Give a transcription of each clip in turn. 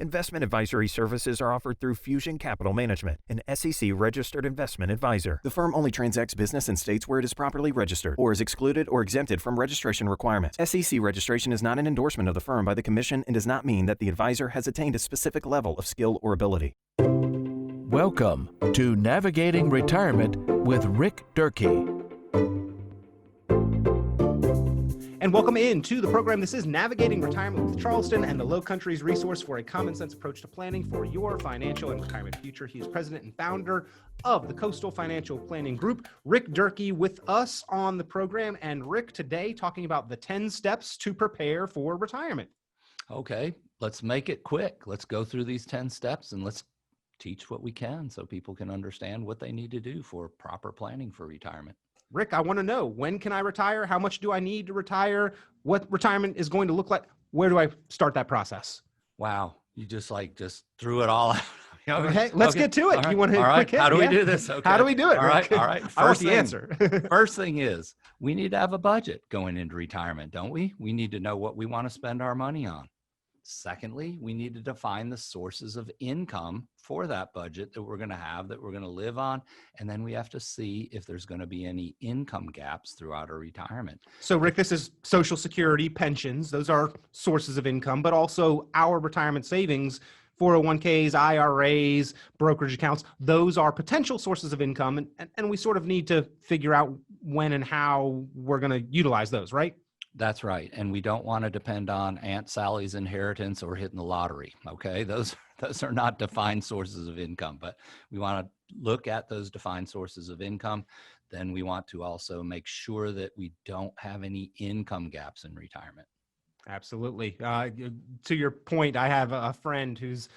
Investment advisory services are offered through Fusion Capital Management, an SEC-registered investment advisor. The firm only transacts business in states where it is properly registered or is excluded or exempted from registration requirements. SEC registration is not an endorsement of the firm by the Commission and does not mean that the advisor has attained a specific level of skill or ability. Welcome to Navigating Retirement with Rick Durkee. And welcome into the program. This is Navigating Retirement with Charleston and the Low Country's resource for a common sense approach to planning for your financial and retirement future. He is president and founder of the Coastal Financial Planning Group. Rick Durkee with us on the program. And Rick, today talking about the 10 steps to prepare for retirement. Okay, let's make it quick. Let's go through these 10 steps and let's teach what we can so people can understand what they need to do for proper planning for retirement. Rick, I want to know, when can I retire? How much do I need to retire? What retirement is going to look like? Where do I start that process? Wow, you just threw it all out. Okay, let's get to it. All right. You want to all right. quick hit? How do we Yeah. do this? Okay. How do we do it? All right. Rick? All right. I want the answer. First thing is we need to have a budget going into retirement, don't we? We need to know what we want to spend our money on. Secondly, we need to define the sources of income for that budget that we're going to have, that we're going to live on. And then we have to see if there's going to be any income gaps throughout our retirement. So Rick, this is Social Security, pensions. Those are sources of income, but also our retirement savings, 401ks, IRAs, brokerage accounts. Those are potential sources of income. And we sort of need to figure out when and how we're going to utilize those, right? That's right. And we don't want to depend on Aunt Sally's inheritance or hitting the lottery. Okay. Those are not defined sources of income, but we want to look at those defined sources of income. Then we want to also make sure that we don't have any income gaps in retirement. Absolutely. To your point, I have a friend who's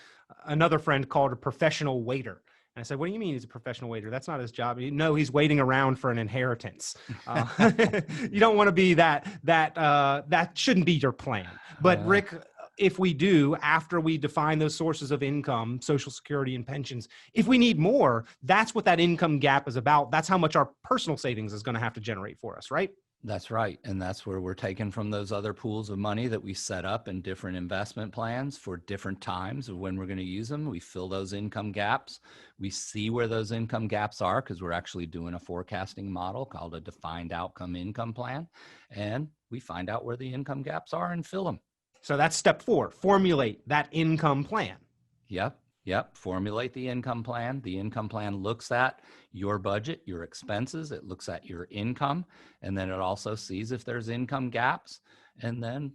another friend called a professional waiter. And I said, what do you mean he's a professional waiter? That's not his job. No, he's waiting around for an inheritance. You don't want to be that shouldn't be your plan. But Rick, if we do, after we define those sources of income, Social Security and pensions, if we need more, that's what that income gap is about. That's how much our personal savings is going to have to generate for us, right? That's right. And that's where we're taking from those other pools of money that we set up in different investment plans for different times of when we're going to use them. We fill those income gaps. We see where those income gaps are because we're actually doing a forecasting model called a defined outcome income plan. And we find out where the income gaps are and fill them. So that's step 4, formulate that income plan. Yep. Formulate the income plan. The income plan looks at your budget, your expenses. It looks at your income. And then it also sees if there's income gaps. And then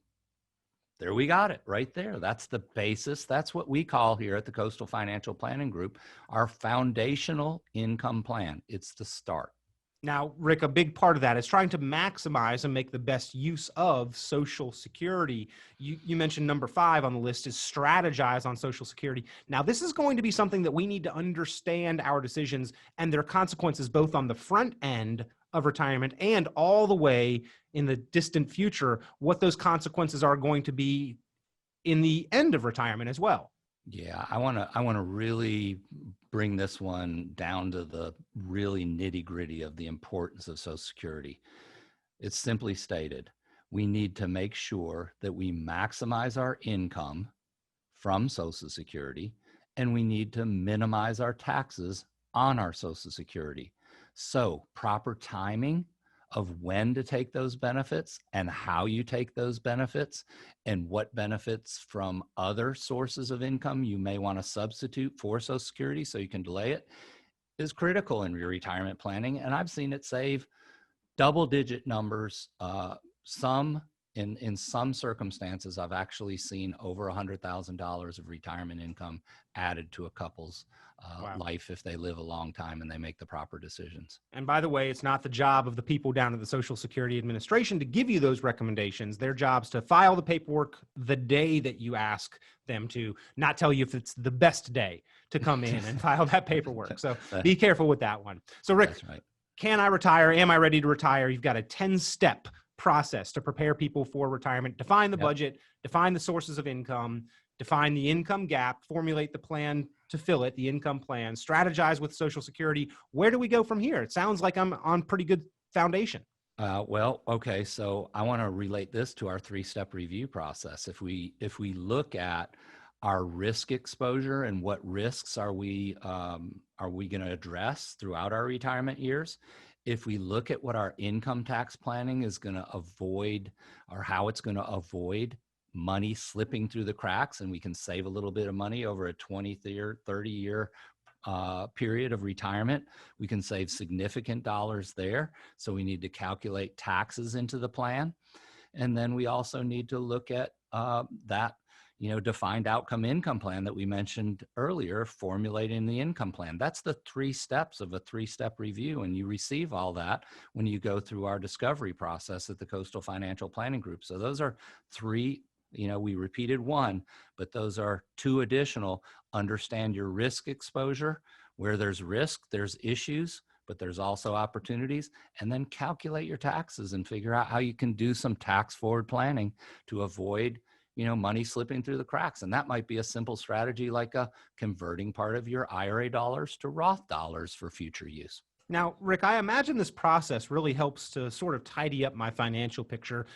there we got it right there. That's the basis. That's what we call here at the Coastal Financial Planning Group, our foundational income plan. It's the start. Now, Rick, a big part of that is trying to maximize and make the best use of Social Security. You mentioned number 5 on the list is strategize on Social Security. Now, this is going to be something that we need to understand our decisions and their consequences both on the front end of retirement and all the way in the distant future, what those consequences are going to be in the end of retirement as well. Yeah, I want to really bring this one down to the really nitty-gritty of the importance of Social Security. It's simply stated, we need to make sure that we maximize our income from Social Security, and we need to minimize our taxes on our Social Security. So proper timing of when to take those benefits and how you take those benefits and what benefits from other sources of income you may want to substitute for Social Security so you can delay it is critical in your retirement planning. And I've seen it save double-digit numbers. In some circumstances, I've actually seen over $100,000 of retirement income added to a couple's life if they live a long time and they make the proper decisions. And by the way, it's not the job of the people down at the Social Security Administration to give you those recommendations. Their job's to file the paperwork the day that you ask them to, not tell you if it's the best day to come in and file that paperwork. So be careful with that one. So Rick, That's right. Can I retire? Am I ready to retire? You've got a 10-step process to prepare people for retirement. Define the budget, define the sources of income, define the income gap, formulate the plan to fill it, the income plan, strategize with Social Security. Where do we go from here? It sounds like I'm on pretty good foundation. Okay. So I want to relate this to our 3-step review process. If we look at our risk exposure and what risks are we going to address throughout our retirement years. If we look at what our income tax planning is going to avoid, or how it's going to avoid money slipping through the cracks, and we can save a little bit of money over a 20-year, 30-year period of retirement, we can save significant dollars there. So we need to calculate taxes into the plan. And then we also need to look at that defined outcome income plan that we mentioned earlier, formulating the income plan. That's the 3 steps of a 3-step review. And you receive all that when you go through our discovery process at the Coastal Financial Planning Group. So those are 3, we repeated 1, but those are 2 additional. Understand your risk exposure. Where there's risk, there's issues, but there's also opportunities. And then calculate your taxes and figure out how you can do some tax forward planning to avoid money slipping through the cracks. And that might be a simple strategy like converting part of your IRA dollars to Roth dollars for future use. Now, Rick, I imagine this process really helps to sort of tidy up my financial picture.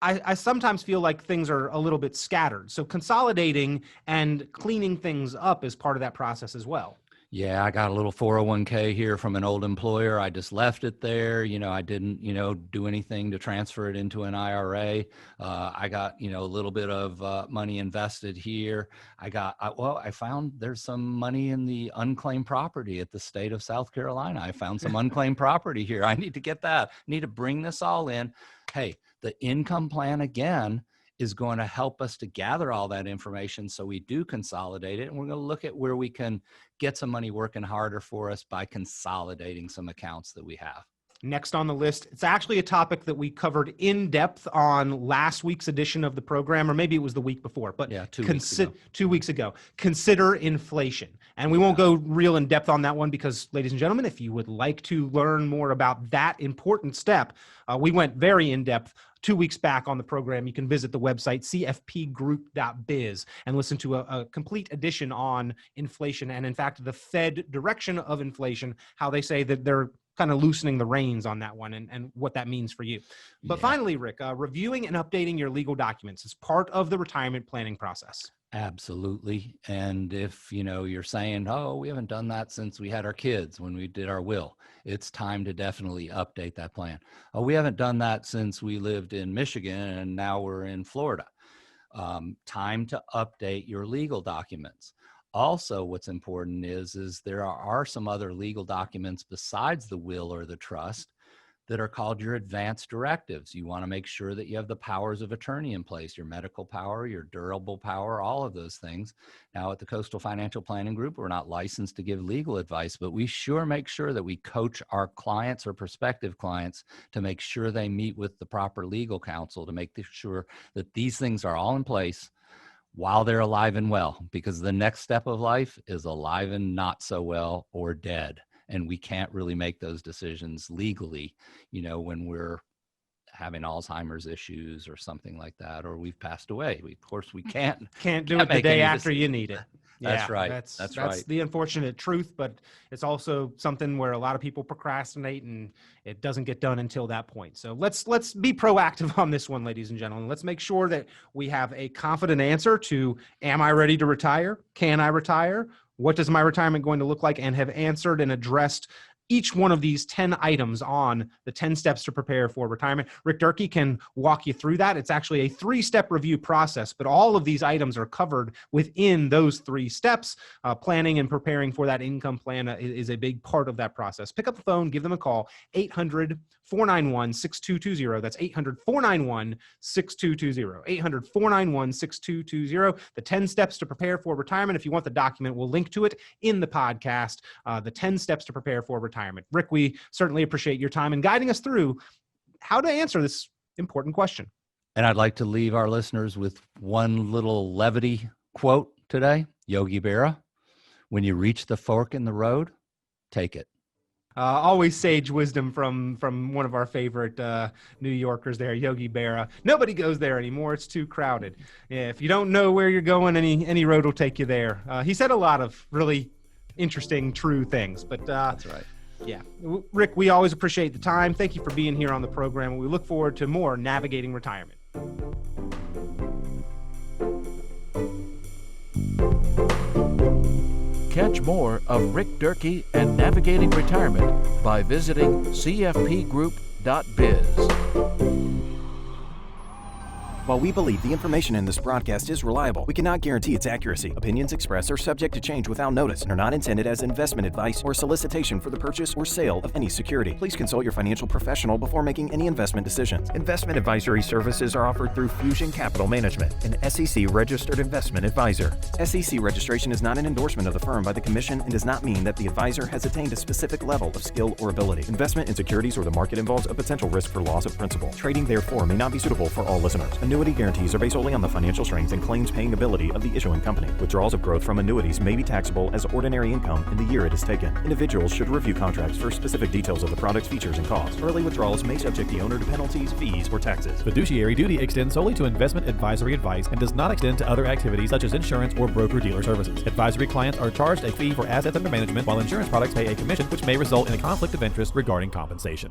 I sometimes feel like things are a little bit scattered. So consolidating and cleaning things up is part of that process as well. Yeah, I got a little 401k here from an old employer. I just left it there. I didn't, do anything to transfer it into an IRA. I got, a little bit of money invested here. I found there's some money in the unclaimed property at the state of South Carolina. I found some unclaimed property here. I need to get that. I need to bring this all in. Hey, the income plan again is going to help us to gather all that information so we do consolidate it. And we're going to look at where we can get some money working harder for us by consolidating some accounts that we have. Next on the list, it's actually a topic that we covered in depth on last week's edition of the program, or maybe it was the week before, but yeah, 2 weeks ago. Consider inflation. And we won't go real in depth on that one because, ladies and gentlemen, if you would like to learn more about that important step, we went very in depth 2 weeks back on the program. You can visit the website cfpgroup.biz and listen to a complete edition on inflation and, in fact, the Fed direction of inflation, how they say that they're kind of loosening the reins on that one and what that means for you. But finally, Rick, reviewing and updating your legal documents is part of the retirement planning process. Absolutely. And if, you're saying, oh, we haven't done that since we had our kids when we did our will, it's time to definitely update that plan. Oh, we haven't done that since we lived in Michigan and now we're in Florida. Time to update your legal documents. Also, what's important is there are some other legal documents besides the will or the trust that are called your advance directives. You want to make sure that you have the powers of attorney in place, your medical power, your durable power, all of those things. Now, at the Coastal Financial Planning Group, we're not licensed to give legal advice, but we sure make sure that we coach our clients or prospective clients to make sure they meet with the proper legal counsel to make sure that these things are all in place while they're alive and well, because the next step of life is alive and not so well or dead. And we can't really make those decisions legally, when we're having Alzheimer's issues or something like that, or we've passed away. Of course, we can't do it the day after you need it. That's right. That's right. The unfortunate truth, but it's also something where a lot of people procrastinate and it doesn't get done until that point. So let's be proactive on this one, ladies and gentlemen. Let's make sure that we have a confident answer to, am I ready to retire? Can I retire? What does my retirement going to look like? And have answered and addressed each one of these 10 items on the 10 steps to prepare for retirement. Rick Durkee can walk you through that. It's actually a 3-step review process, but all of these items are covered within those 3 steps. Planning and preparing for that income plan is a big part of that process. Pick up the phone, give them a call, 800-491-6220. That's 800-491-6220. 800-491-6220. The 10 steps to prepare for retirement. If you want the document, we'll link to it in the podcast. The 10 steps to prepare for retirement. Rick, we certainly appreciate your time and guiding us through how to answer this important question. And I'd like to leave our listeners with one little levity quote today. Yogi Berra, when you reach the fork in the road, take it. Always sage wisdom from one of our favorite New Yorkers there, Yogi Berra. Nobody goes there anymore. It's too crowded. If you don't know where you're going, any road will take you there. He said a lot of really interesting, true things. But that's right. Yeah. Rick, we always appreciate the time. Thank you for being here on the program. We look forward to more Navigating Retirement. Catch more of Rick Durkee and Navigating Retirement by visiting cfpgroup.biz. While we believe the information in this broadcast is reliable, we cannot guarantee its accuracy. Opinions expressed are subject to change without notice and are not intended as investment advice or solicitation for the purchase or sale of any security. Please consult your financial professional before making any investment decisions. Investment advisory services are offered through Fusion Capital Management, an SEC-registered investment advisor. SEC registration is not an endorsement of the firm by the Commission and does not mean that the advisor has attained a specific level of skill or ability. Investment in securities or the market involves a potential risk for loss of principal. Trading, therefore, may not be suitable for all listeners. Annuity guarantees are based solely on the financial strength and claims paying ability of the issuing company. Withdrawals of growth from annuities may be taxable as ordinary income in the year it is taken. Individuals should review contracts for specific details of the product's features and costs. Early withdrawals may subject the owner to penalties, fees, or taxes. Fiduciary duty extends solely to investment advisory advice and does not extend to other activities such as insurance or broker-dealer services. Advisory clients are charged a fee for assets under management, while insurance products pay a commission, which may result in a conflict of interest regarding compensation.